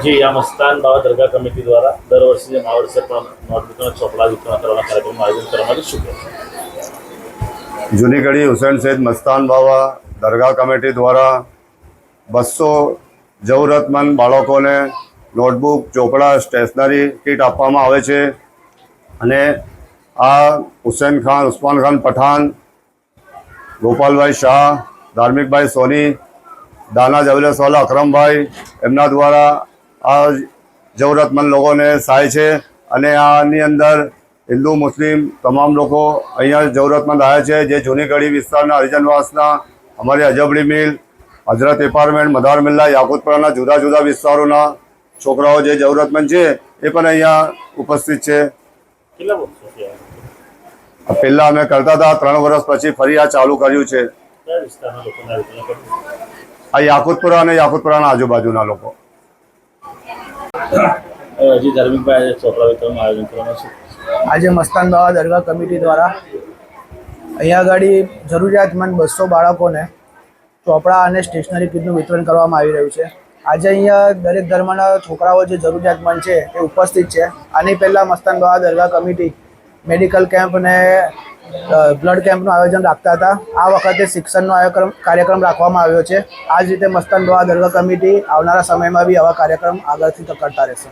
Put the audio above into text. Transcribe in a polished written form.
जी આ મસ્તાન બાવા દરગાહ કમિટી દ્વારા દર વર્ષે જેમ આ વર્ષે પણ નોટબુકના ચોપડા વિતરણ કરવાના કાર્યક્રમનું આયોજન કરવામાં શું કહેશો? જૂની ગઢી હુસૈન સૈયદ મસ્તાન બાવા દરગાહ કમિટી દ્વારા 200 જરૂરતમંદ બાળકોને નોટબુક, ચોપડા, સ્ટેશનરી કીટ આપવામાં આવે છે અને આ હુસૈન ખાન, ઉસ્માન ખાન પઠાણ, ગોપાલભાઈ શાહ, ધાર્મિકભાઈ સોની, દાના જવેલસવાલા અકરમભાઈ એમના દ્વારા આ જરૂરતમંદ લોકોને સહાય છે અને આની અંદર હિન્દુ મુસ્લિમ તમામ લોકો અહીંયા જરૂરતમંદ આવ્યા છે. જે જૂની ગઢી વિસ્તારના હરિજનવાસના, અમારી અજબડી મિલ, હજરત એપાર્ટમેન્ટ, મદાર મિલ્લા, યાકુતપરાના જુદા જુદા વિસ્તારોના છોકરાઓ જે જરૂરતમંદ છે એ પણ અહીંયા ઉપસ્થિત છે. કેટલા વર્ષોથી પહેલાં અમે કરતા હતા, 3 વર્ષ પછી ફરી આ ચાલુ કર્યું છે. કયા વિસ્તારના લોકોને આ વિતરણ કર્યું? આ યાકુતપુરા અને યાકુતપુરાના આજુબાજુના લોકો. હજી ધાર્મિકભાઈ આજે ચોપડા વિતરણનું આયોજન કરવામાં શું? આજે મસ્તાન બાવા દરગાહ કમિટી દ્વારા અહીંયા આગળ જરૂરિયાતમંદ 200 બાળકોને ચોપડા અને સ્ટેશનરી કીટનું વિતરણ કરવામાં આવી રહ્યું છે. આજે અહીંયા દરેક ધર્મના છોકરાઓ જે જરૂરિયાતમંદ છે એ ઉપસ્થિત છે. આની પહેલાં મસ્તાન બાવા દરગાહ કમિટી મેડિકલ કેમ્પ અને બ્લડ કેમ્પનું આયોજન રાખતા હતા. આ વખતે શિક્ષણનો કાર્યક્રમ રાખવામાં આવ્યો છે. આ જ રીતે મસ્તાન બાવા દરગાહ કમિટી આવનારા સમયમાં બી આવા કાર્યક્રમ આગળથી કરતા રહેશે.